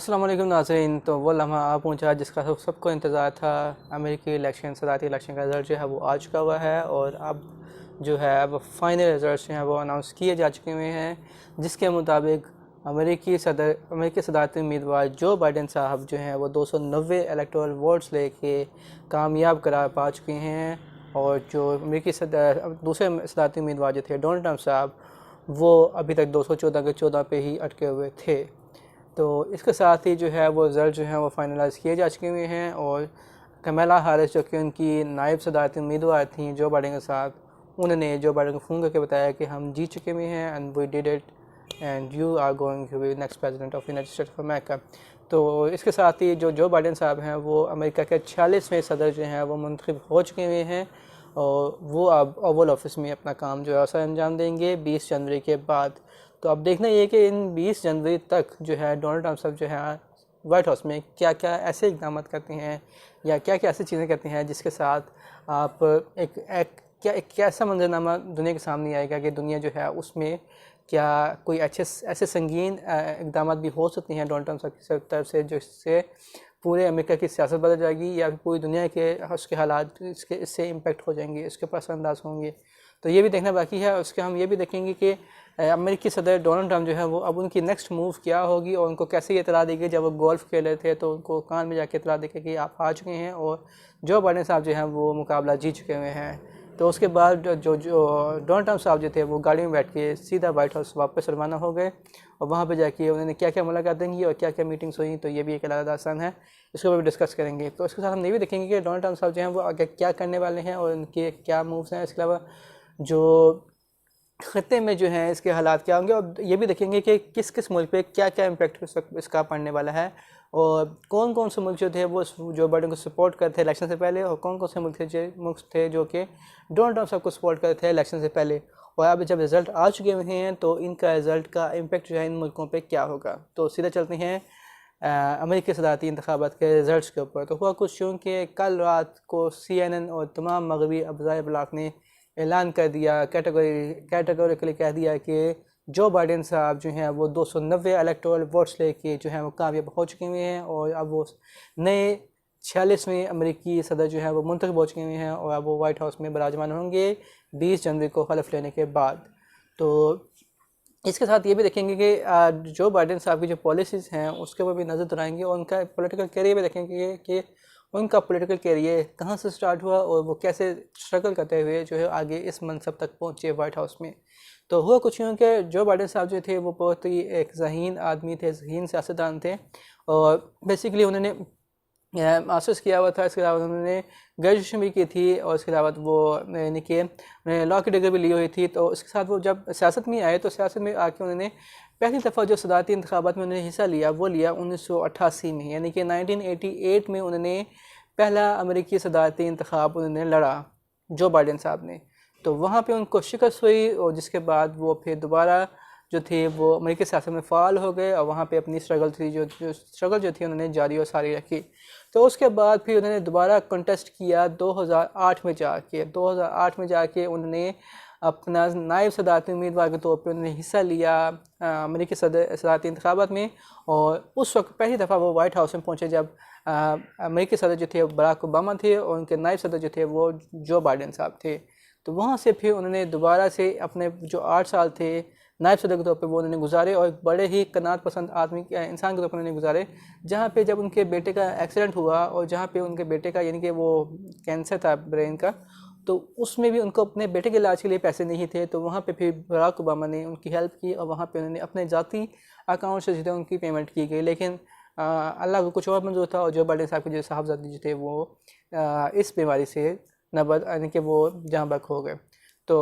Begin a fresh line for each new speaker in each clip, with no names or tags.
अस्सलाम वालेकुम नाज़रीन। तो वो लम्हा आ पहुँचा जिसका सबको इंतज़ार था। अमेरिकी इलेक्शन सदारती इलेक्शन का रिज़ल्ट जो है वो आ चुका हुआ है और अब जो है अब फाइनल रिज़ल्ट जो हैं वो अनाउंस किए जा चुके हुए हैं, जिसके मुताबिक अमेरिकी सदारती उम्मीदवार जो बाइडेन साहब जो हैं वो 290 इलेक्टोरल वोट्स लेके कामयाब करार पा चुके हैं। और जो दूसरे सदारती उम्मीदवार जो थे डोनाल्ड ट्रंप साहब, वो अभी तक 214 के 14 पे ही अटके हुए थे। तो इसके साथ ही जो है वो रिज़ल्ट जो है वो फाइनलाइज़ किए जा चुके हुए हैं। और कमला हैरिस जो कि उनकी नायब सदारती उम्मीदवार थी जो बाइडेन के साथ, उन्होंने जो बाइडेन को फ़ोन करके बताया कि हम जीत चुके हुए हैं and we did it and you are going to be next president of United States of America. तो इसके साथ ही जो बाइडेन साहब हैं वो अमेरिका के 46वें सदर जो हैं वो मुंतखब हो चुके हुए हैं और वो अब ओवल ऑफिस में अपना काम जो है सर अंजाम देंगे 20 जनवरी के बाद। तो अब देखना ये कि इन 20 जनवरी तक जो है डोनाल्ड ट्रंप साहब जो है वाइट हाउस में क्या क्या ऐसे इक़दाम करते हैं या क्या क्या ऐसी चीज़ें करते हैं जिसके साथ आप एक ऐसा मंजरनामा दुनिया के सामने आएगा कि दुनिया जो है उसमें क्या कोई ऐसे संगीन इक़दाम भी हो सकते हैं डोनाल्ड ट्रंप साहब की तरफ से जिससे पूरे अमेरिका की सियासत बदल जाएगी या पूरी दुनिया के उसके हालात इससे इम्पेक्ट हो जाएंगे, इसके ऊपर असरअंदाज होंगे। तो ये भी देखना बाकी है। उसके हम ये भी देखेंगे कि अमेरिकी सदर डोनाल्ड ट्रंप जो है वो अब उनकी नेक्स्ट मूव क्या होगी और उनको कैसे ये इतला देगी। जब वो गोल्फ खेल रहे थे तो उनको कान में जाके इतला देखे कि आप हार चुके हैं और जो बाइडेन साहब जो हैं वो मुकाबला जीत चुके हुए हैं। तो उसके बाद जो डोनाल्ड ट्रंप साहब जो थे वो गाड़ी में बैठ के सीधा वाइट हाउस वापस रवाना हो गए और वहाँ पे जाके उन्होंने क्या क्या मुलाकातें की और क्या क्या मीटिंग्स हुई, तो ये भी एक अलग आसान है, इसको भी डिस्कस करेंगे। तो इसके साथ हम ये भी देखेंगे कि डोनाल्ड ट्रंप साहब जो हैं वो आगे क्या करने वाले हैं और उनके क्या मूव्स हैं। इसके अलावा जो ख़त्े में जो हैं इसके हालात क्या होंगे और ये भी देखेंगे कि किस किस मुल्क पे क्या क्या इम्पेक्ट इसका पड़ने वाला है और कौन कौन से मुल्क जो थे वो जो बाइडेन को सपोर्ट करते थे इलेक्शन से पहले और कौन कौन से मुल्क थे जो कि डोनाल्ड ट्रंप साहब को सपोर्ट करते थे इलेक्शन से पहले। और अब जब रिज़ल्ट आ चुके हुए हैं तो इनका रिज़ल्ट का इम्पेक्ट जो है इन मुल्कों पर क्या होगा। तो सीधा चलते हैं अमेरिकी सदारती इंतखाबात के रिज़ल्ट के ऊपर। तो हुआ कुछ यूँ कि कल रात को CNN और तमाम मगरबी अफ़ज़ाए इबलाग ने ऐलान कर दिया, कैटेगोरिकली कह दिया कि जो बाइडेन साहब जो हैं वो 290 इलेक्टोरल वोट्स लेके जो हैं वो कामयाब हो चुके हुए हैं और अब वो नए 46वें अमेरिकी सदर जो हैं वो मुंतखब हो चुके हुए हैं और अब वो वाइट हाउस में बराजमान होंगे 20 जनवरी को हलफ लेने के बाद। तो इसके साथ ये भी देखेंगे कि जो बाइडेन साहब की जो पॉलिसीज़ हैं उसके ऊपर भी नज़र दौड़ाएंगे और उनका पॉलिटिकल कैरियर भी देखेंगे कि उनका पॉलिटिकल कैरियर कहाँ से स्टार्ट हुआ और वो कैसे स्ट्रगल करते हुए जो है आगे इस मनसब तक पहुँचे वाइट हाउस में। तो हुआ कुछ यूँ कि जो बाइडेन साहब जो थे वो बहुत ही एक ज़हीन आदमी थे, ज़हीन सियासतदान थे और बेसिकली उन्होंने मास्टर्स किया हुआ था। इसके अलावा उन्होंने ग्रेजुएशन भी की थी और इसके अलावा वो यानी कि उन्होंने लॉ की डिग्री भी ली हुई थी। तो इसके साथ वो जब सियासत में आए तो सियासत में आके उन्होंने पहली दफ़ा जो सदारती इंतखाबात में उन्होंने हिस्सा लिया वो लिया 1988 में, यानी कि 1988 में उन्होंने पहला अमेरिकी सदारती इंतखाब उन्होंने लड़ा जो बाइडेन साहब ने। तो वहाँ पे उनको शिकस्त हुई और जिसके बाद वो फिर दोबारा जो थे वो अमेरिकी सियासत में फ़ाल हो गए और वहाँ पे अपनी स्ट्रगल थी जो स्ट्रगल थी उन्होंने जारी और सारी रखी। तो उसके बाद फिर उन्होंने दोबारा कंटेस्ट किया 2008 में जाके उन्होंने अपना नायब सदारती उम्मीदवार के तौर पे उन्होंने हिस्सा लिया अमेरिकी सदारती इंतखाबात में। और उस वक्त पहली दफ़ा वो वाइट हाउस में पहुँचे जब अमेरिकी सदर जो थे बराक ओबामा थे और उनके नायब सदर जो थे वो जो बाइडेन साहब थे। तो वहाँ से फिर उन्होंने दोबारा से अपने जो 8 साल थे नायब सदर के तौर पे वो उन्होंने गुजारे और एक बड़े ही कनात पसंद आदमी इंसान के तौर पर उन्होंने गुजारे। जहाँ पे जब उनके बेटे का एक्सीडेंट हुआ और जहाँ पे उनके बेटे का यानी कि वो कैंसर था ब्रेन का, तो उसमें भी उनको अपने बेटे के इलाज के लिए पैसे नहीं थे। तो वहाँ पे फिर बराक ओबामा ने उनकी हेल्प की और वहाँ पे उन्होंने अपने ज़ाती अकाउंट से जो थे उनकी पेमेंट की गई। लेकिन अल्लाह को कुछ और मंजूर था और जो बाइडेन साहब के जो साहबजादे जो थे वो इस बीमारी से नबद यानी कि वो जहाँ बक हो गए, तो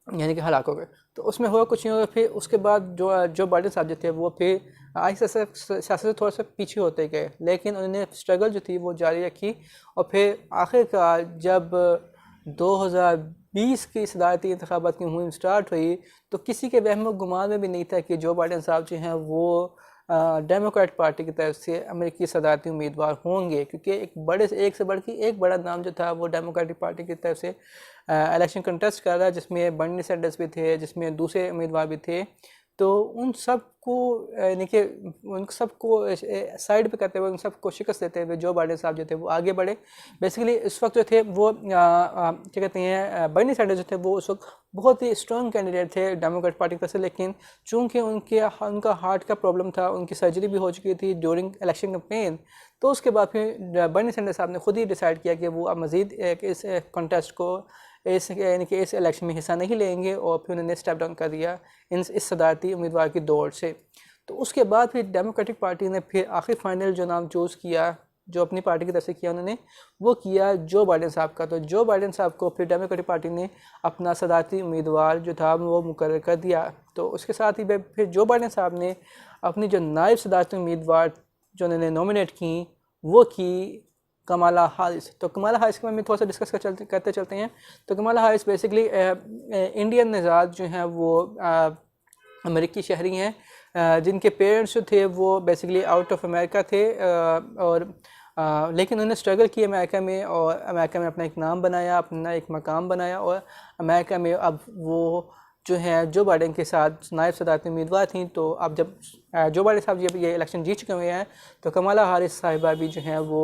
यानी कि हलाक हो गए। तो उसमें हुआ कुछ नहीं हुआ। फिर उसके बाद जो बाइडेन साहब जो थे वो फिर आहिस्ता से सियासत से थोड़ा सा पीछे होते गए, लेकिन उन्होंने स्ट्रगल जो थी वो जारी रखी। और फिर आखिरकार जब 2020 की सदारती इंतखाबात की मुहिम स्टार्ट हुई तो किसी के वहम गुमान में भी नहीं था कि जो बाइडेन साहब जो हैं वो डेमोक्रेट पार्टी की तरफ से अमेरिकी सदारती उम्मीदवार होंगे, क्योंकि एक से बढ़ के एक बड़ा नाम जो था वो डेमोक्रेटिक पार्टी की तरफ से इलेक्शन कंटेस्ट कर रहा है, जिसमें बर्नी सैंडर्स भी थे, जिसमें दूसरे उम्मीदवार भी थे। तो उन सब को यानी कि उन सबको साइड पे करते हुए उन सबको शिकस्त देते हुए जो बाइडेन साहब जो थे वो आगे बढ़े। बेसिकली इस वक्त जो थे वो क्या कहते हैं, बर्नी सैंडर्स जो थे वो उस वक्त बहुत ही स्ट्रॉन्ग कैंडिडेट थे डेमोक्रेट पार्टी की तरफ से, लेकिन चूंकि उनका हार्ट का प्रॉब्लम था, उनकी सर्जरी भी हो चुकी थी ड्यूरिंग इलेक्शन कैंपेन, तो उसके बाद फिर बर्नी सैंडर्स साहब ने खुद ही डिसाइड किया कि वो अब मज़ीद इस कॉन्टेस्ट को यानी कि इस इलेक्शन में हिस्सा नहीं लेंगे, और फिर उन्होंने स्टेप डाउन कर दिया इस सदारती उम्मीदवार की दौड़ से। तो उसके बाद फिर डेमोक्रेटिक पार्टी ने फिर आखिर फाइनल जो नाम चूज़ किया, जो अपनी पार्टी की तरफ से किया उन्होंने, वो किया जो बाइडेन साहब का। तो जो बाइडेन साहब को फिर डेमोक्रेटिक पार्टी ने अपना सदारती उम्मीदवार जो था वो मुकर्रर कर दिया। तो उसके साथ ही फिर जो बाइडेन साहब ने अपनी जो नायब सदारती उम्मीदवार जो उन्होंने नॉमिनेट की वो की कमाला हारिस। तो कमाला हारिस के बारे में थोड़ा सा डिस्कस करते चलते हैं। तो कमाला हारिस बेसिकली इंडियन नज़ाद जो हैं वो अमेरिकी शहरी हैं, जिनके पेरेंट्स जो थे वो बेसिकली आउट ऑफ अमेरिका थे, और लेकिन उन्होंने स्ट्रगल किया अमेरिका में, और अमेरिका में अपना एक नाम बनाया, अपना एक मकाम बनाया, और अमेरिका में अब वो जो है जो बाइडेन के साथ नायब सदारती उम्मीदवार थी। तो अब जब जो बाइडेन साहब जब ये इलेक्शन जीत चुके हुए हैं, तो कमाला हारिस साहिबा भी जो है वो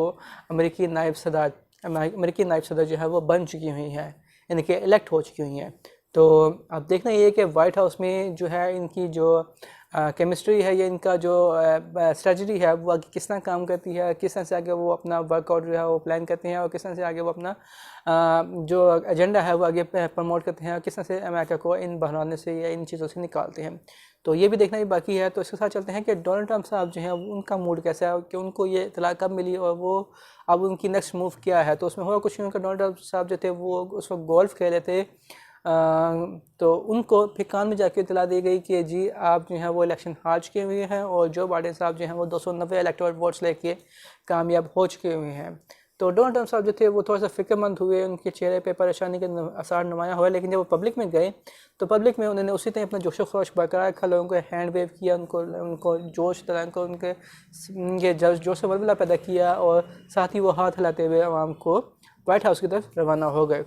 अमेरिकी नायब सदर जो है वो बन चुकी हुई हैं, यानी कि इलेक्ट हो चुकी हुई हैं। तो अब देखना ये है कि वाइट हाउस में जो है इनकी जो केमिस्ट्री है, या इनका जो स्ट्रेटजी है वो आगे किस तरह काम करती है, किस तरह से आगे वो अपना वर्कआउट जो है वो प्लान करते हैं, और किस तरह से आगे वो अपना जो एजेंडा है वो आगे प्रमोट करते हैं, और किस तरह से अमेरिका को इन बहरानों से या इन चीज़ों से निकालते हैं। तो ये भी देखना भी बाकी है। तो इसके साथ चलते हैं कि डोनाल्ड ट्रंप साहब जो हैं उनका मूड कैसा है, कि उनको ये इतला कब मिली और वो अब उनकी नेक्स्ट मूव क्या है। तो उसमें हुआ कुछ उनका डोनाल्ड ट्रंप साहब जो थे वो उस वक्त गोल्फ खेल रहे थे, तो उनको फिर कान में जाके इतला दी गई कि जी आप जो हैं वो इलेक्शन हार चुके हुए हैं, और जो बाइडेन साहब जो हैं वो 290 इलेक्टोरल वोट्स लेके कामयाब हो चुके हुए हैं। तो डोनाल्ड ट्रंप साहब जो थे वो थोड़ा सा फिक्रमंद हुए, उनके चेहरे पे परेशानी के आसार नुमाया हुआ। लेकिन जब वो पब्लिक में गए तो पब्लिक में उन्होंने उसी तरह अपना जोशो खरोश बरकरार रखा, लोगों को हैंड वेव किया, उनको जोश तरह को उनके जोश से वलवला पैदा किया, और साथ ही वो हाथ हिलाते हुए आवाम को वाइट हाउस की तरफ रवाना हो गए।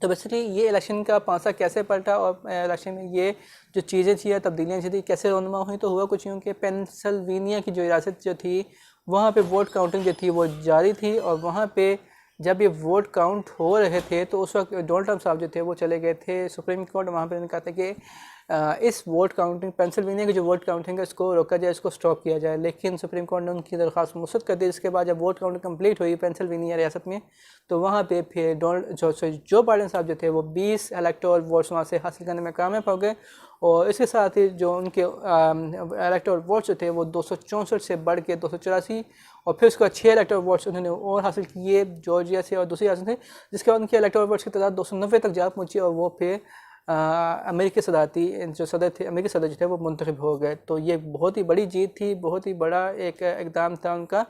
तो बेसिकली ये इलेक्शन का पासा कैसे पलटा, और इलेक्शन में ये जो चीज़ें थी या तब्दीलियाँ थी कैसे रोनुमा हुई। तो हुआ कुछ यूँ कि पेंसिल्वेनिया की जो रियासत जो थी वहाँ पे वोट काउंटिंग जो थी वो जारी थी, और वहाँ पे जब ये वोट काउंट हो रहे थे तो उस वक्त डोनाल्ड ट्रंप साहब जो थे वो चले गए थे सुप्रीम कोर्ट। वहाँ पे उन्होंने कहा था कि इस वोट काउंटिंग पेंसिल्वेनिया की जो वोट काउंटिंग है इसको रोका जाए, इसको स्टॉप किया जाए। लेकिन सुप्रीम कोर्ट ने उनकी दरख्वास्त मुस्तरद कर दी। इसके बाद जब वोट काउंटिंग कंप्लीट हुई पेंसिल्वेनिया रियासत में, तो वहाँ पे फिर जो बाइडेन साहब जो थे वो 20 इलेक्टोरल वोट्स वहाँ से हासिल करने में कामयाब हो गए, और इसके साथ ही जो उनके इलेक्टोरल वोट्स जो थे वो 264 से बढ़ के 284, और फिर उसके बाद 6 इलेक्टोरल वोट्स उन्होंने और हासिल किए जॉर्जिया से और दूसरी रियासत से, जिसके बाद उनके इलेक्टोरल वोट्स की तादाद 290 तक जा पहुँची, और वो फिर अमेरिकी सदारती जो सदर थे, अमेरिकी सदर जो थे वो मुंतखब हो गए। तो ये बहुत ही बड़ी जीत थी, बहुत ही बड़ा एक इकदाम था उनका।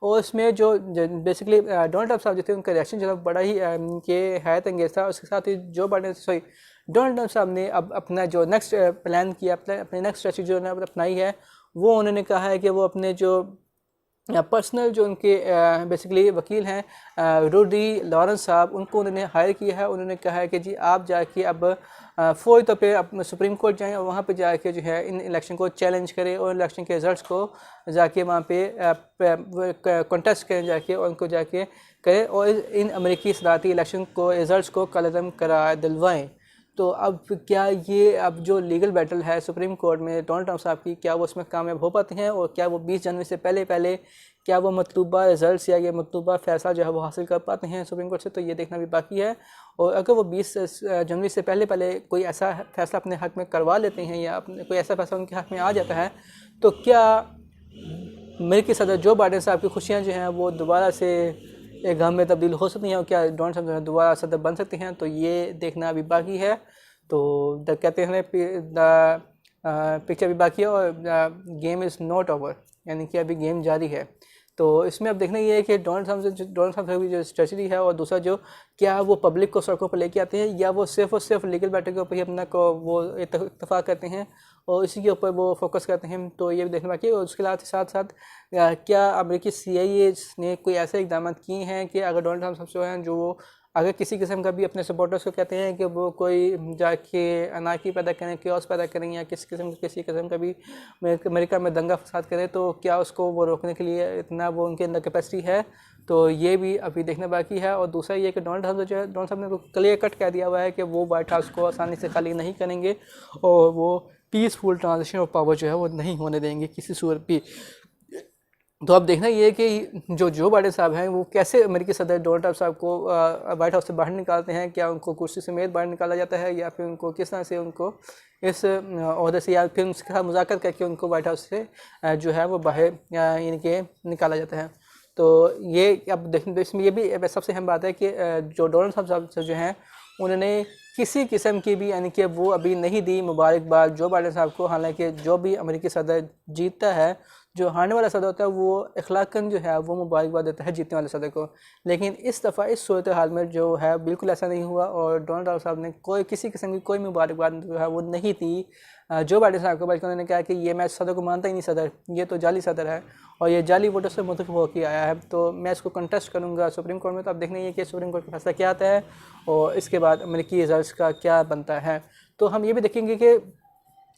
और इसमें जो बेसिकली डोनाल्ड ट्रंप साहब जो थे उनका रिएक्शन जो था बड़ा ही के हैरत अंगेज़ था। उसके साथ ही जो बाइडेन डोनाल्ड ट्रंप साहब ने अब अपना जो नेक्स्ट प्लान किया, अपनी नेक्स्ट स्ट्रेटजी जो उन्होंने अपनाई है, वो उन्होंने कहा है कि वो अपने जो पर्सनल जो उनके बेसिकली वकील हैं रूडी लॉरेंस साहब, उनको उन्होंने हायर किया है। उन्होंने कहा है कि जी आप जाके अब फौरी तौर पे अब सुप्रीम कोर्ट जाएं, और वहाँ पे जाके जो है इन इलेक्शन को चैलेंज करें, और इलेक्शन के रिज़ल्ट्स को जाके वहाँ पे कॉन्टेस्ट करें जाके, और उनको जाके करें, और इन अमेरिकी सदारती इलेक्शन को रिज़ल्ट्स को कलअदम करा दिलवाएँ। तो अब क्या ये अब जो लीगल बैटल है सुप्रीम कोर्ट में डोनाल्ड ट्रंप साहब की, क्या वो उसमें कामयाब हो पाते हैं, और क्या वो 20 जनवरी से पहले क्या वो मतलूबा रिजल्ट्स या ये मतलूबा फैसला जो है वो हासिल कर पाते हैं सुप्रीम कोर्ट से। तो ये देखना भी बाकी है। और अगर वो 20 जनवरी से पहले कोई ऐसा फैसला अपने हक़ में करवा लेते हैं, या अपने कोई ऐसा फैसला उनके हक़ में आ जाता है, तो क्या अमेरिकी सदर जो बाइडेन साहब की खुशियाँ जो हैं वो दोबारा से एक गम में तब्दील हो सकती हैं, और क्या डोनाल्ड ट्रंप जो है दोबारा सदर बन सकते हैं। तो ये देखना अभी बाकी है। तो कहते हैं पिक्चर भी बाकी है, और गेम इज़ नॉट ओवर, यानी कि अभी गेम जारी है। तो इसमें अब देखना ये है कि डोनाल्ड ट्रंप की जो स्ट्रेटजी है, और दूसरा जो क्या वो पब्लिक को सड़कों पर लेके आते हैं, या वो सिर्फ और सिर्फ लीगल बैटल के ऊपर ही अपना को वो इत्तफाक करते हैं और इसी के ऊपर वो फोकस करते हैं। तो ये भी देखना बाकी है। और उसके साथ साथ क्या अमेरिकी CIA ने कोई ऐसे इकदाम किए हैं कि अगर डोनाल्ड ट्रंप जो हैं जो अगर किसी किस्म का भी अपने सपोर्टर्स को कहते हैं कि वो कोई जाके अनाकी पैदा करें, क्योस पैदा करें, या किसी किस्म का भी अमेरिका में दंगा फसाद करें, तो क्या उसको वो रोकने के लिए इतना वो उनके अंदर कैपेसिटी है? तो ये भी अभी देखना बाकी है। और दूसरा ये कि डोनाल्ड ट्रंप जो है, डोनाल्ड ट्रंप ने क्लियर कट कह दिया हुआ है कि वो वाइट हाउस को आसानी से खाली नहीं करेंगे और वो पीसफुल ट्रांजिशन ऑफ पावर जो है वो नहीं होने देंगे किसी सूरत भी। तो अब देखना ये है कि जो बाइडेन साहब हैं वो कैसे अमेरिकी सदर डोनाल्ड ट्रंप साहब को वाइट हाउस से बाहर निकालते हैं। क्या उनको कुर्सी समेत बाहर निकाला जाता है, या फिर उनको किस तरह से उनको इस ओहदे से, या फिर उनके साथ मुज़ाकरा करके उनको वाइट हाउस से जो है वो बाहर इनके निकाला जाता है। तो ये अब देखने, तो इसमें ये भी सबसे अहम बात है कि जो डोनाल्ड साहब जो हैं उन्होंने किसी किस्म की भी यानी कि वो अभी नहीं दी मुबारकबाद जो बाइडेन साहब को। हालांकि जो भी अमेरिकी सदर जीतता है, जो हारने वाला सदर होता है वो अखलाकन जो है वो मुबारकबाद देता है जीतने वाले सदर को। लेकिन इस दफ़ा इस सूरत हाल में जो है बिल्कुल ऐसा नहीं हुआ और डोनाल्ड ट्रंप साहब ने किसी किस्म की कोई मुबारकबाद जो है वो नहीं दी जो बाइडेन साहब को, बल्कि उन्होंने कहा कि ये मैं सदर को मानता ही नहीं, सदर ये तो जाली सदर है और ये जाली वोटों से मुतफ़िक़ होकर आया है, तो मैं इसको कंटेस्ट करूँगा सुप्रीम कोर्ट में। तो अब देखना ये कि सुप्रीम कोर्ट का फैसला क्या आता है और इसके बाद अमेरिकी रिजल्ट का क्या बनता है। तो हम ये भी देखेंगे कि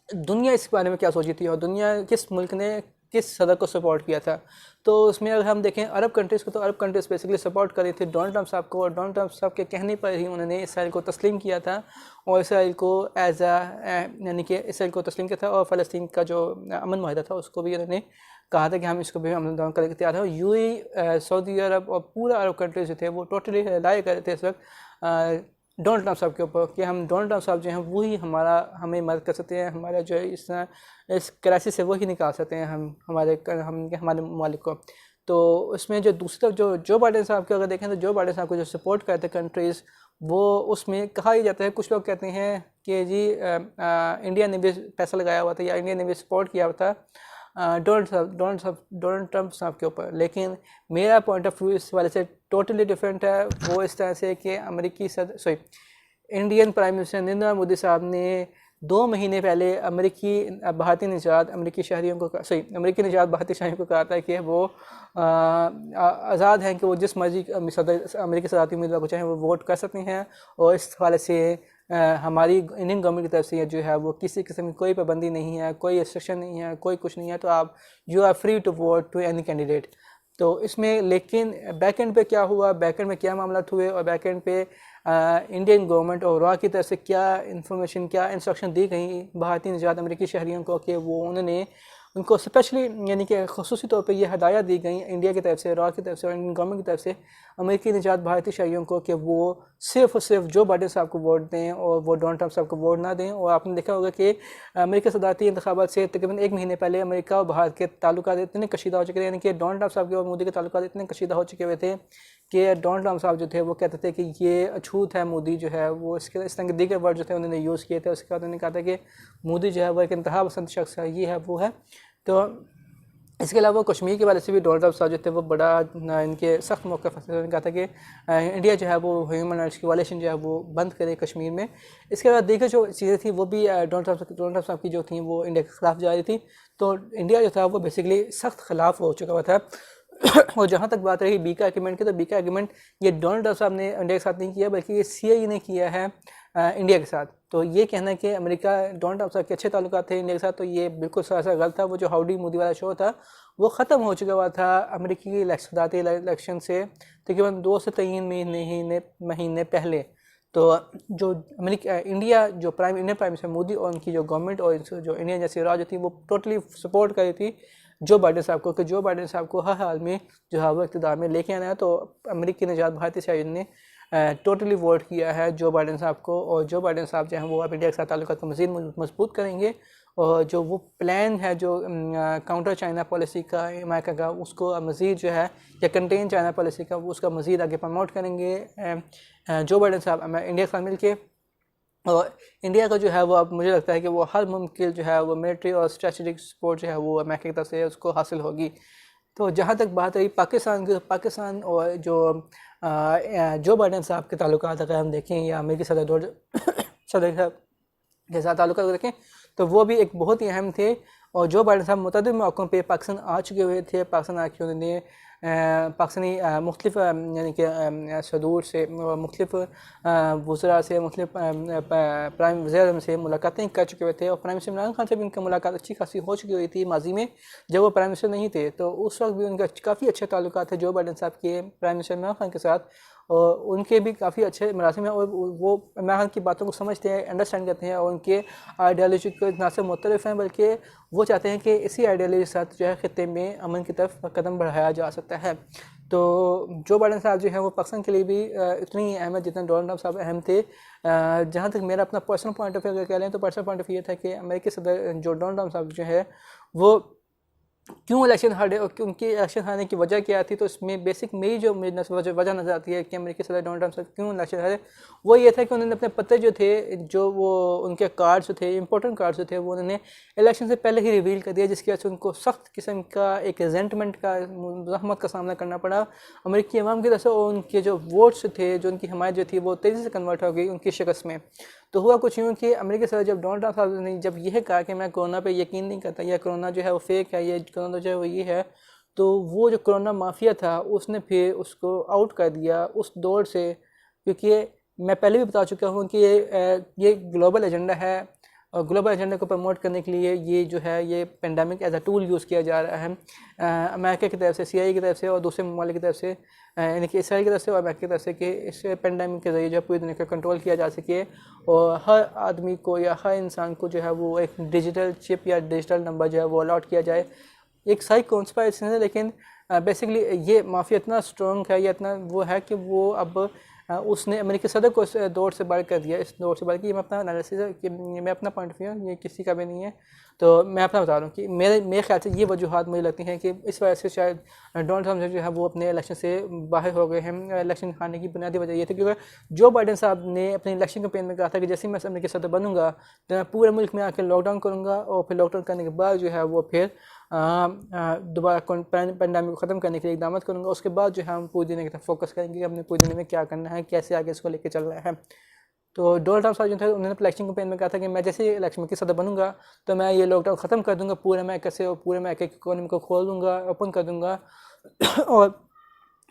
दुनिया इस बारे में क्या सोची थी और दुनिया किस मुल्क ने किस सदर को सपोर्ट किया था। तो उसमें अगर हम देखें अरब कंट्रीज़ को, तो अरब कंट्रीज़ बेसिकली सपोर्ट कर रही थी डोनाल्ड ट्रंप साहब को, और डोनाल्ड ट्रंप साहब के कहने पर ही उन्होंने इसराइल को तस्लीम किया था और इसराइल को यानी कि इसराइल को तस्लीम किया था और फ़लस्तीन का जो अमन माहिदा था उसको भी उन्होंने कहा था कि हम इसको भी अमल दमन करके तैयार हैं। यूएई, सऊदी अरब और पूरा अरब कंट्रीज जो थे वो टोटली रिलाई कर रहे थे इस वक्त डोनाल्ड ट्रंप साहब के ऊपर कि हम डोनाल्ड ट्रंप साहब जो हैं वही हमें मदद कर सकते हैं, हमारा जो है इस क्राइसिस से वही निकाल सकते हैं हमारे मालिक को। तो उसमें जो दूसरी तरफ जो बाइडेन साहब को अगर देखें तो जो बाइडेन साहब को जो सपोर्ट करते हैं कंट्रीज़, वो उसमें कहा ही जाता है, कुछ लोग कहते हैं कि जी इंडिया ने भी पैसा लगाया हुआ था या इंडिया ने भी सपोर्ट किया हुआ था डोनाल्ड ट्रंप साहब के ऊपर। लेकिन मेरा पॉइंट ऑफ व्यू इस वाले से टोटली डिफरेंट है। वो इस तरह से कि Indian prime minister Narendra Modi साहब ने 2 महीने पहले अमेरिकी शहरियों को भारतीय शहरियों को कहा था कि वो आज़ाद हैं कि वो जिस मर्जी अमेरिकी सदारती उम्मीदवार को चाहें वो वोट कर सकते हैं। और इस हवाले से हमारी इंडियन गवर्नमेंट की तरफ से जो है वो किसी किस्म की कोई पाबंदी नहीं है, कोई रिस्ट्रिक्शन नहीं है, कोई कुछ नहीं है, तो आप you are free to vote to any candidate. तो इसमें लेकिन बैक एंड पे क्या हुआ, बैक एंड में क्या मामला हुए और बैक एंड पे इंडियन गवर्नमेंट और रॉ की तरफ से क्या इंफॉर्मेशन, क्या इंस्ट्रक्शन दी गई भारतीय निजात अमेरिकी शहरियों को कि वो उनको स्पेशली यानी कि ख़ुसूसी तौर पे ये हदायत दी गई इंडिया की तरफ से, रॉ की तरफ से और इंडियन गवर्नमेंट की तरफ से अमेरिकी निजात भारतीय शहरियों को कि वो सिर्फ और सिर्फ जो बाइडेन साहब को वोट दें और वो डोनाल्ड ट्रंप साहब को वोट ना दें। और आपने देखा होगा कि अमेरिकी सदारती इंतखाबात से तकरीबन 1 महीने पहले अमेरिका और भारत के ताल्लुकात इतने कशीदा हो चुके थे, यानी कि डोनाल्ड ट्रंप साहब के और मोदी के ताल्लुकात इतने कशीदा हो चुके हुए थे कि डोनाल्ड ट्रंप साहब जो थे वो कहते थे कि ये अछूत है मोदी जो है वो, इस तरह के दीगर वर्ड जो थे उन्होंने यूज़ किए थे। उसके बाद उन्होंने कहा था कि मोदी जो है वो एक इंतहा पसंद शख्स है, ये है वो है। तो इसके अलावा कश्मीर के वाले से भी डोनाल्ड ट्रंप साहब जो थे वो बड़ा इनके सख्त मौक़िफ़ कहा था कि इंडिया जो है वो ह्यूमन राइट्स की वायलेशन जो है वो बंद करे कश्मीर में। इसके बाद देखिए जो चीज़ें थी वो भी डोनाल्ड ट्रंप साहब की जो थी वो इंडिया के ख़िलाफ़ जा रही थी। तो इंडिया जो था वो बेसिकली सख्त ख़िलाफ़ हो चुका हुआ था। और जहाँ तक बात रही बीका एग्रीमेंट की, तो बीका एग्रीमेंट ये डोनाल्ड ट्रंप साहब ने इंडिया के साथ नहीं किया, बल्कि ये सीआईए ने किया है इंडिया के साथ। तो ये कहना है कि अमेरिका डोनाल्ड ट्रंप साहब के अच्छे ताल्लुकात थे इंडिया के साथ, तो ये बिल्कुल सा गलत था। वो जो हाउडी मोदी वाला शो था वो ख़त्म हो चुका हुआ था अमेरिकी सदारती इलेक्शन से तकरीबन 2 से 3 महीने पहले। तो जो इंडियन प्राइम मिनिस्टर मोदी और उनकी जो गवर्नमेंट और जो इंडिया जैसी राज थी वो टोटली सपोर्ट कर रही थी जो बाइडेन साहब को, कि जो बाइडेन साहब को हर हाल में जो है वो इक़्तिदार में लेके आना है। तो अमेरिकी निजात भारतीय शहरियों ने टोटली वोट किया है जो बाइडेन साहब को, और जो बाइडेन साहब जो हैं वो अब इंडिया के साथ ताल्लुकात को मज़ीद मजबूत करेंगे। और जो वो प्लान है जो काउंटर चाइना पॉलिसी का अमेरिका का, उसको मज़ीद जो है या कंटेन चाइना पॉलिसी का उसका मज़ीद आगे प्रमोट करेंगे जो बाइडेन साहब इंडिया के साथ मिल के। और इंडिया का जो है वो अब मुझे लगता है कि वो हर मुमकिन जो है वो मिलिट्री और स्ट्रेटेजिक सपोर्ट जो है वो अमेरिका की तरफ से उसको हासिल होगी। तो जहाँ तक बात रही पाकिस्तान की, पाकिस्तान और जो बाइडेन साहब के ताल्लुकात अगर हम देखें या अमेरिकी सदर साहब के साथ ताल्लुकात रखें तो वो भी एक बहुत ही अहम थे। और जो बाइडेन साहब मुतअद्दिद मौक़ों पे पाकिस्तान आ चुके हुए थे, पाकिस्तान आके उन्होंने पाकिस्तानी मुख्तलिफ यानी कि सदूर से मुख्तलिफ वज़रा से मुख्तलिफ प्राइम वज़ीर से मुलाकातें कर चुके हुए थे और प्राइम मिनिस्टर इमरान खान से भी उनकी मुलाकात अच्छी खासी हो चुकी हुई थी माजी में, जब वो प्राइम मिनिस्टर नहीं थे। तो उस वक्त भी उनका काफ़ी अच्छे ताल्लुकात थे जो बाइडेन साहब के प्राइम मिनिस्टर इमरान खान के साथ, और उनके भी काफ़ी अच्छे मरासिम हैं और वो इमरान खान की बातों को समझते हैं, अंडरस्टैंड करते हैं और उनके आइडियालॉजी को ना सिर्फ मुख्तलिफ हैं बल्कि वो चाहते हैं कि इसी आइडियालॉजी के साथ जो है ख़ित्ते में अमन की तरफ कदम बढ़ाया जा सकता है। तो जो बाइडेन साहब जो है वो पाकिस्तान के लिए भी इतनी अहम है जितना डोनाल्ड ट्रंप साहब अहम थे। जहाँ तक मेरा अपना पर्सनल पॉइंट ऑफ व्यू अगर कह लें तो पर्सनल पॉइंट ऑफ व्यू ये था कि अमेरिकी सदर जो डोनाल्ड ट्रंप साहब जो है वो क्यों इलेक्शन हारे और उनके इलेक्शन हारने की वजह क्या थी। तो इसमें बेसिक मेरी जो वजह नज़र आती है कि अमेरिकी सदर डोनाल्ड ट्रंप साहब क्यों इलेक्शन हारे, वो ये था कि उन्होंने अपने पत्र जो थे, जो वो उनके कार्ड्स थे, इंपॉर्टेंट कार्ड्स थे, वो उन्होंने इलेक्शन से पहले ही रिवील कर दिया, जिसकी वजह से उनको सख्त किस्म का एक रिजेंटमेंट का ज़हमत का सामना करना पड़ा अमेरिकी अवाम की तरफ से, और उनके जो वोट्स थे, जो उनकी हमायत जो थी वो तेज़ी से कन्वर्ट हो गई उनकी शिकस्त में। तो हुआ कुछ यूँ कि अमेरिकी सदर जब डोनाल्ड ट्रंप साहब ने जब यह कहा कि मैं कोरोना पे यकीन नहीं करता, या कोरोना जो है वो फेक है, ये कोरोना जो है वो ये है, तो वो जो कोरोना माफिया था उसने फिर उसको आउट कर दिया उस दौर से। क्योंकि मैं पहले भी बता चुका हूँ कि ये ग्लोबल एजेंडा है, और ग्लोबल एजेंडा को प्रमोट करने के लिए ये जो है ये pandemic as a tool use किया जा रहा है अमेरिका की तरफ से, CIA की तरफ से और दूसरे ममालिक की तरफ से, यानी कि इसराइल की तरफ से और अमेरिका की तरफ से, कि इस पेंडेमिक के ज़रिए जो पूरी दुनिया का कंट्रोल किया जा सके और हर आदमी को या हर इंसान को जो है वो एक डिजिटल चिप या डिजिटल नंबर जो है वो अलॉट किया जाए। एक सही कॉन्स्पायरेसी है, लेकिन बेसिकली ये माफिया इतना स्ट्रॉन्ग है या इतना वो है कि वो अब उसने अमेरिकी सदर को इस दौर से बाहर कर दिया, इस दौर से बाहर की। मैं अपना एनालिसिस है कि मैं अपना पॉइंट ऑफ व्यू, ये किसी का भी नहीं है, तो मैं अपना बता रहा हूँ कि मेरे ख्याल से ये वजूहत मुझे लगती हैं कि इस वजह से शायद डोनाल्ड ट्रंप जो है वो अपने इलेक्शन से बाहर हो गए हैं। इलेक्शन हारने की बुनियादी वजह ये थी क्योंकि जो बाइडेन साहब ने अपने इलेक्शन कैंपेन में कहा था कि जैसे ही मैं अमेरिकी सदर बनूंगा तो मैं पूरे मुल्क में आकर लॉकडाउन करूँगा, और फिर लॉकडाउन करने के बाद जो है वो फिर दोबारा पेंडेमिक को ख़त्म करने के लिए इकदाम करूँगा। उसके बाद जो है हम पूरी दुनिया की तरफ फोकस करेंगे कि हमने पूरी दुनिया में क्या करना है, कैसे आगे इसको लेके चल रहा है। तो डोनाल्ड ट्रंप साहब जो थे उन्होंने इलेक्शन कैंपेन में कहा था कि मैं जैसे ही इलेक्शन की सदर बनूंगा तो मैं ये लॉकडाउन ख़त्म कर दूंगा पूरे अमेरिका से, और पूरे अमेरिका की इकोनॉमी को खोल दूंगा, ओपन कर दूंगा और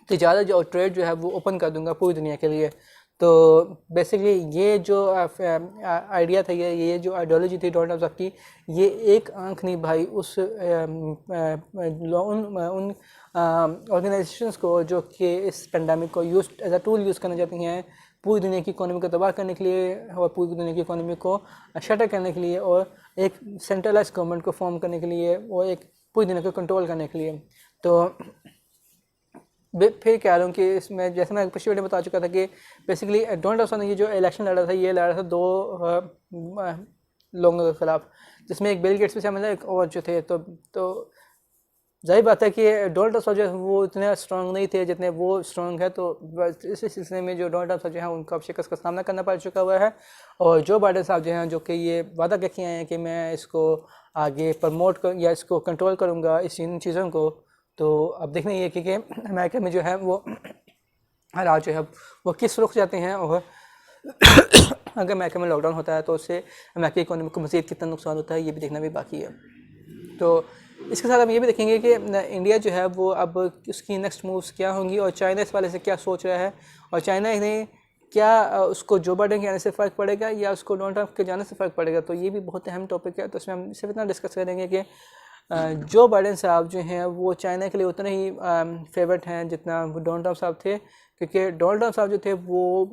तिजारत जो ट्रेड जो है वो ओपन कर दूंगा पूरी दुनिया के लिए। तो बेसिकली ये जो आइडिया था, ये जो आइडियोलॉजी थी डोनाल्ड ट्रंप साहब की, ये एक आंख नहीं भाई उन ऑर्गेनाइजेशंस को जो कि इस पेंडेमिक को use as a tool use करना चाहती हैं पूरी दुनिया की इकोनॉमी को तबाह करने के लिए और पूरी दुनिया की इकोनॉमी को शटर करने के लिए और एक सेंट्रलाइज गवर्नमेंट को फॉर्म करने के लिए और एक पूरी दुनिया को कंट्रोल करने के लिए। तो फिर कह रहा हूँ कि इसमें जैसे मैं पिछले वीडियो में बता चुका था कि बेसिकली डोनाल्ड ट्रंप ने ये जो इलेक्शन लड़ा था, ये लड़ा था दो लोगों के खिलाफ, जिसमें एक बिल गेट्स भी शामिल है, एक और जो थे। तो जाहिर बात है कि डोनाल्ड ट्रंप जो है वो इतने स्ट्रॉन्ग नहीं थे जितने वो स्ट्रॉन्ग है। तो इस सिलसिले में जो डोनाल्ड ट्रंप जो है उनको अब शिकस्त का सामना करना पड़ चुका हुआ है, और जो बाइडेन साहब जो हैं जो कि ये वादा करके आए हैं कि मैं इसको आगे प्रमोट कर या इसको कंट्रोल करूँगा इन चीज़ों को। तो अब देखना ये कि अमेरिका में जो है वो हालात जो है वो किस रुख जाते हैं, और अगर अमेरिका में लॉकडाउन होता है तो उससे अमेरिकी इकोनॉमी को मज़ीद कितना नुकसान होता है, ये भी देखना भी बाकी है। तो इसके साथ हम ये भी देखेंगे कि इंडिया जो है वो अब उसकी नेक्स्ट मूव्स क्या होंगी, और चाइना इस वाले से क्या सोच रहा है, और चाइना ने क्या उसको जो बाइडेन के आने से फ़र्क पड़ेगा या उसको डोनाल्ड ट्रंप के जाने से फ़र्क पड़ेगा। तो ये भी बहुत अहम टॉपिक है। तो इसमें हम सिर्फ इतना डिस्कस करेंगे कि जो बाइडेन साहब जो हैं वो चाइना के लिए उतने ही फेवरेट हैं जितना डोनाल्ड ट्रंप साहब थे, क्योंकि डोनाल्ड ट्रंप साहब जो थे वो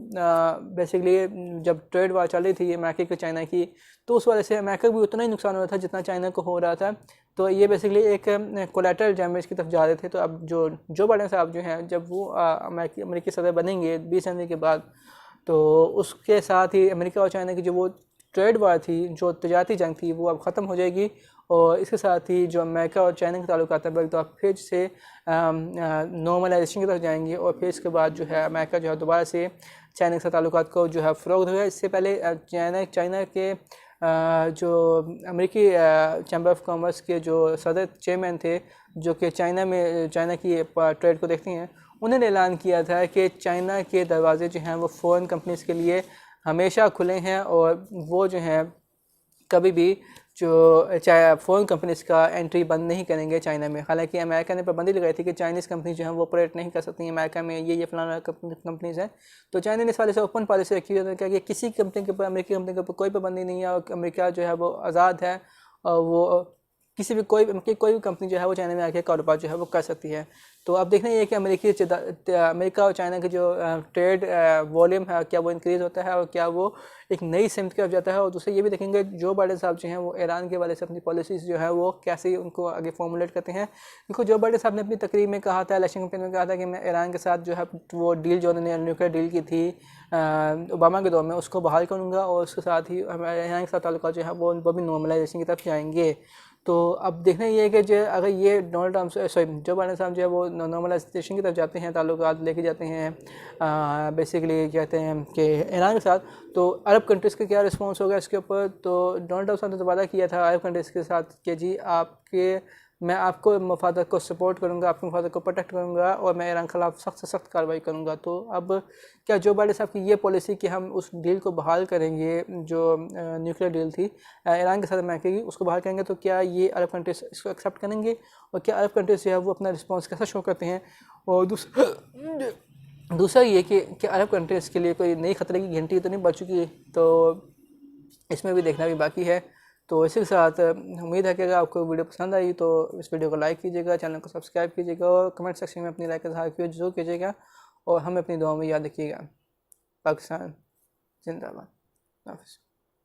बेसिकली जब ट्रेड वार चल रही थी अमेरिका की चाइना की, तो उस वजह से अमेरिका को भी उतना ही नुकसान हो रहा था जितना चाइना को हो रहा था। तो ये बेसिकली एक कोलैटरल डैमेज की तरफ जा रहे थे। तो अब जो बाइडेन साहब जो हैं जब वो अमेरिकी सदर बनेंगे 20 जनवरी के बाद, तो उसके साथ ही अमेरिका और चाइना की जो वो ट्रेड वार थी, जो तजारती जंग थी, वो अब ख़त्म हो जाएगी, और इसके साथ ही जो अमेरिका और चाइना के ताल्लुकात हैं तो आप फिर से नॉर्मलाइजेशन की तरफ जाएंगे, और फिर इसके बाद जो है अमेरिका जो है दोबारा से चाइना के ताल्लुकात को जो है फ़रोग़ देगा। इससे पहले चाइना के जो अमेरिकी चैम्बर ऑफ कॉमर्स के जो सदर चेयरमैन थे, जो कि चाइना की ट्रेड को देखते हैं, उन्होंने ऐलान किया था कि चाइना के दरवाजे जो हैं वो फ़ॉरेन कंपनीज़ के लिए हमेशा खुले हैं, और वो जो हैं कभी भी जो फ़ोन कंपनीज़ का एंट्री बंद नहीं करेंगे चाइना में। हालांकि अमेरिका ने पाबंदी लगाई थी कि चाइनीज़ कंपनी जो है वो ऑपरेट नहीं कर सकती अमेरिका में, ये फलाना कंपनीज़ हैं। तो चाइना ने इस वाले से ओपन पॉलिसी रखी हुई है कि किसी कंपनी के ऊपर, अमेरिकी कंपनी के ऊपर कोई पाबंदी नहीं है, और अमेरिका जो है वो आज़ाद है, और वो किसी भी कोई भी कंपनी जो है वो चाइना में आके कारोबार जो है वो कर सकती है। तो अब देखना ये है कि अमेरिका और चाइना की जो ट्रेड वॉल्यूम है क्या वो इंक्रीज़ होता है और क्या वो एक नई सिमत की तरफ जाता है। और दूसरे ये भी देखेंगे जो बाइडेन साहब जो हैं वो ईरान के वाले से अपनी पॉलिसीज़ जो है वो कैसे उनको आगे फॉर्मुलेट करते हैं। देखो जो बाइडेन साहब ने अपनी तकरीर में कहा था, इलेक्शन कैंपेन में कहा था कि मैं ईरान के साथ जो है वो डील जो उन्होंने न्यूक्लियर डील की थी ओबामा के दौर में उसको बहाल करूँगा, और उसके साथ ही ईरान के साथ ताल्लुकात जो है वो भी नॉर्मलाइजेशन की तरफ जाएंगे। तो अब देखना ये है कि जो अगर ये Donald Trump sorry Joe Biden साहब जो है वो नॉर्मलाइजेशन की तरफ जाते हैं, ताल्लुकात लेके जाते हैं बेसिकली कहते हैं कि ईरान के साथ, तो अरब कंट्रीज़ का क्या रिस्पांस होगा इसके ऊपर। तो डोनाल्ड ट्रम्प साहब ने तो वादा किया था अरब कंट्रीज़ के साथ कि जी मैं आपको मफादत को सपोर्ट करूंगा, आपके मफादत को प्रोटेक्ट करूंगा, और मैं ईरान के खिलाफ सख्त से सख्त कार्रवाई करूंगा। तो अब क्या जो बाइडेन साहब की ये पॉलिसी कि हम उस डील को बहाल करेंगे जो न्यूक्लियर डील थी ईरान के साथ अमेरिका की, उसको बहाल करेंगे, तो क्या ये अरब कंट्रीज इसको एक्सेप्ट करेंगे, और क्या अरब कंट्रीज जो है वो अपना रिस्पॉन्स कैसा शो करते हैं। और दूसरा ये कि अरब कंट्रीज़ के लिए कोई नई खतरे की घंटी तो नहीं बज चुकी, तो इसमें भी देखना भी बाकी है। तो इसी के साथ उम्मीद है कि अगर आपको वीडियो पसंद आई तो इस वीडियो को लाइक कीजिएगा, चैनल को सब्सक्राइब कीजिएगा, और कमेंट सेक्शन में अपनी राय का इज़हार जरूर कीजिएगा, और हमें अपनी दुआ में याद रखिएगा। पाकिस्तान जिंदाबाद। हाफ़िज़।